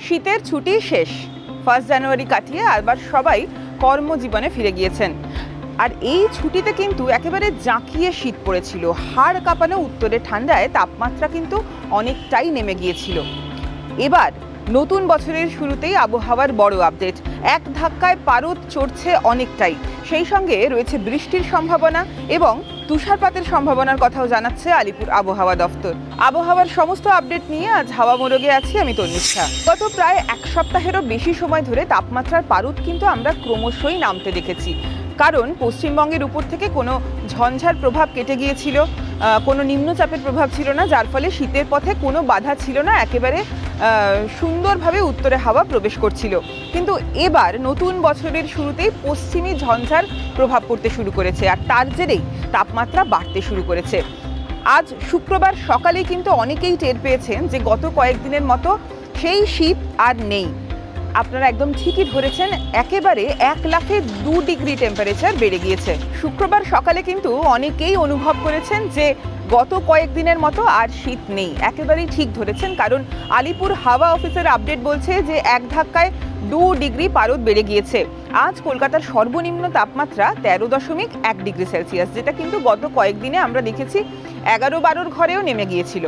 শীতের ছুটি শেষ। 1 জানুয়ারি কাটিয়ে আবার সবাই কর্মজীবনে ফিরে গিয়েছেন। আর এই ছুটিতে কিন্তু একেবারে জাঁকিয়ে শীত পড়েছিল। হাড় কাঁপানো উত্তরের ঠান্ডায় তাপমাত্রা কিন্তু অনেকটাই নেমে গিয়েছিল। এবার নতুন বছরের শুরুতেই আবহাওয়ার বড় আপডেট। এক ধাক্কায় পারদ চড়ছে অনেকটাই। সেই সঙ্গে রয়েছে বৃষ্টির সম্ভাবনা এবং তুষারপাতের সম্ভাবনার কথাও জানাচ্ছে আলিপুর আবহাওয়া দফতর। আবহাওয়ার সমস্ত আপডেট নিয়ে আজ হাওয়া মোরগে আছি আমি তন্নিষ্ঠা। গত প্রায় এক সপ্তাহেরও বেশি সময় ধরে তাপমাত্রার পারদ কিন্তু আমরা ক্রমশই নামতে দেখেছি। কারণ পশ্চিমবঙ্গের উপর থেকে কোনো ঝঞ্ঝার প্রভাব কেটে গিয়েছিল, কোনো নিম্নচাপের প্রভাব ছিল না, যার ফলে শীতের পথে কোনো বাধা ছিল না। একেবারে সুন্দরভাবে উত্তরে হাওয়া প্রবেশ করছিল। কিন্তু এবার নতুন বছরের শুরুতেই পশ্চিমী ঝঞ্ঝার প্রভাব পড়তে শুরু করেছে, আর তার জেরেই তাপমাত্রা বাড়তে শুরু করেছে। আজ শুক্রবার সকালে কিন্তু অনেকেই টের পেয়েছেন যে গত কয়েকদিনের মতো সেই শীত আর নেই। আপনারা একদম ঠিকই ধরেছেন, একেবারে 1 লাখে 2 ডিগ্রি টেম্পারেচার বেড়ে গিয়েছে। শুক্রবার সকালে কিন্তু অনেকেই অনুভব করেছেন যে গত কয়েকদিনের মতো আর শীত নেই। একেবারেই ঠিক ধরেছেন, কারণ আলিপুর হাওয়া অফিসের আপডেট বলছে যে এক ধাক্কায় 2 ডিগ্রি পারদ বেড়ে গিয়েছে। আজ কলকাতার সর্বনিম্ন তাপমাত্রা 13.1 ডিগ্রি সেলসিয়াস, যেটা কিন্তু গত কয়েকদিনে আমরা দেখেছি 11-12 ঘরেও নেমে গিয়েছিল।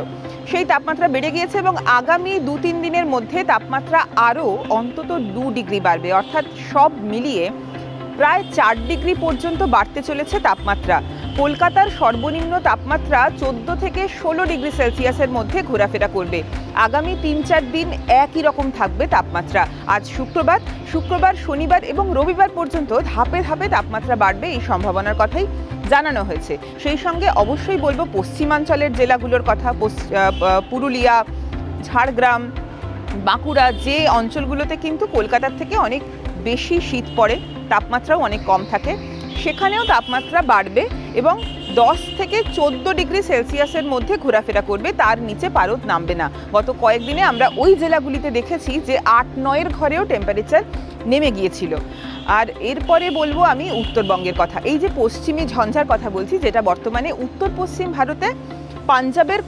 সেই তাপমাত্রা বেড়ে গিয়েছে এবং আগামী 2-3 দিনের মধ্যে তাপমাত্রা আরও অন্তত 2 ডিগ্রি বাড়বে। অর্থাৎ সব মিলিয়ে প্রায় 4 ডিগ্রি পর্যন্ত বাড়তে চলেছে তাপমাত্রা। কলকাতার সর্বনিম্ন তাপমাত্রা 14 থেকে 16 ডিগ্রি সেলসিয়াসের মধ্যে ঘোরাফেরা করবে। আগামী 3-4 দিন একই রকম থাকবে তাপমাত্রা। আজ শুক্রবার, শনিবার এবং রবিবার পর্যন্ত ধাপে ধাপে তাপমাত্রা বাড়বে, এই সম্ভাবনার কথাই জানানো হয়েছে। সেই সঙ্গে অবশ্যই বলবো পশ্চিমাঞ্চলের জেলাগুলোর কথা, পুরুলিয়া, ঝাড়গ্রাম, বাঁকুড়া, যে অঞ্চলগুলোতে কিন্তু কলকাতার থেকে অনেক বেশি শীত পড়ে, তাপমাত্রাও অনেক কম থাকে, সেখানেও তাপমাত্রা বাড়বে এবং 10 থেকে 14 ডিগ্রি সেলসিয়াসের মধ্যে ঘোরাফেরা করবে। তার নিচে পারদ নামবে না। গত কয়েকদিনে আমরা ওই জেলাগুলিতে দেখেছি যে 8-9 ঘরেও টেম্পারেচার নেমে গিয়েছিল। আর এরপরে বলবো আমি উত্তরবঙ্গের কথা। এই যে পশ্চিমী ঝঞ্ঝার কথা বলছি, যেটা বর্তমানে উত্তর পশ্চিম ভারতে পাঞ্জাবের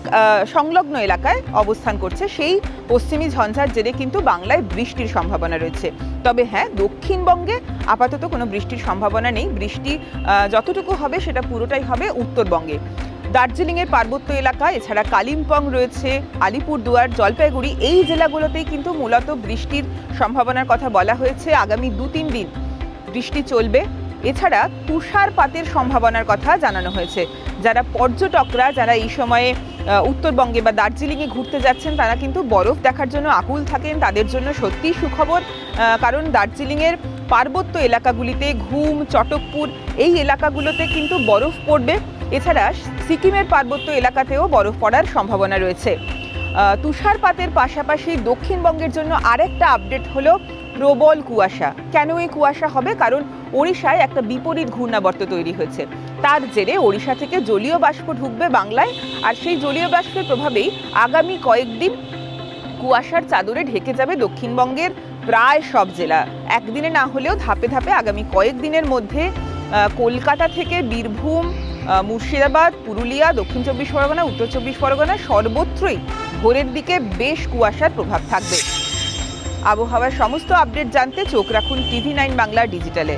সংলগ্ন এলাকায় অবস্থান করছে, সেই পশ্চিমী ঝঞ্ঝার জেরে কিন্তু বাংলায় বৃষ্টির সম্ভাবনা রয়েছে। তবে হ্যাঁ, দক্ষিণবঙ্গে আপাতত কোনো বৃষ্টির সম্ভাবনা নেই। বৃষ্টি যতটুকু হবে সেটা পুরোটাই হবে উত্তরবঙ্গে। দার্জিলিংয়ের পার্বত্য এলাকা, এছাড়া কালিম্পং রয়েছে, আলিপুরদুয়ার, জলপাইগুড়ি, এই জেলাগুলোতেই কিন্তু মূলত বৃষ্টির সম্ভাবনার কথা বলা হয়েছে। আগামী 2-3 দিন বৃষ্টি চলবে। এছাড়া তুষারপাতের সম্ভাবনার কথা জানানো হয়েছে। যারা পর্যটকরা, যারা এই সময়ে উত্তরবঙ্গে বা দার্জিলিংয়ে ঘুরতে যাচ্ছেন, তারা কিন্তু বরফ দেখার জন্য আকুল থাকেন। তাদের জন্য সত্যিই সুখবর, কারণ দার্জিলিংয়ের পার্বত্য এলাকাগুলিতে, ঘুম, চটকপুর, এই এলাকাগুলোতে কিন্তু বরফ পড়বে। এছাড়া সিকিমের পার্বত্য এলাকাতেও বরফ পড়ার সম্ভাবনা রয়েছে। তুষারপাতের পাশাপাশি দক্ষিণবঙ্গের জন্য আরেকটা আপডেট হলো প্রবল কুয়াশা। কেন এই কুয়াশা হবে? কারণ ওড়িশায় একটা বিপরীত ঘূর্ণাবর্ত তৈরি হয়েছে। তার জেরে ওড়িশা থেকে জলীয় বাষ্প ঢুকবে বাংলায়, আর সেই জলীয় বাষ্পের প্রভাবেই আগামী কয়েকদিন কুয়াশার চাদরে ঢেকে যাবে দক্ষিণবঙ্গের প্রায় সব জেলা। একদিনে না হলেও ধাপে ধাপে আগামী কয়েকদিনের মধ্যে কলকাতা থেকে বীরভূম, মুর্শিদাবাদ, পুরুলিয়া, দক্ষিণ 24 পরগনা, উত্তর 24 পরগনা, সর্বত্রই ভোরের দিকে বেশ কুয়াশার প্রভাব থাকবে। আবহাওয়ার সমস্ত আপডেট জানতে চোখ রাখুন TV9 বাংলা ডিজিটালে।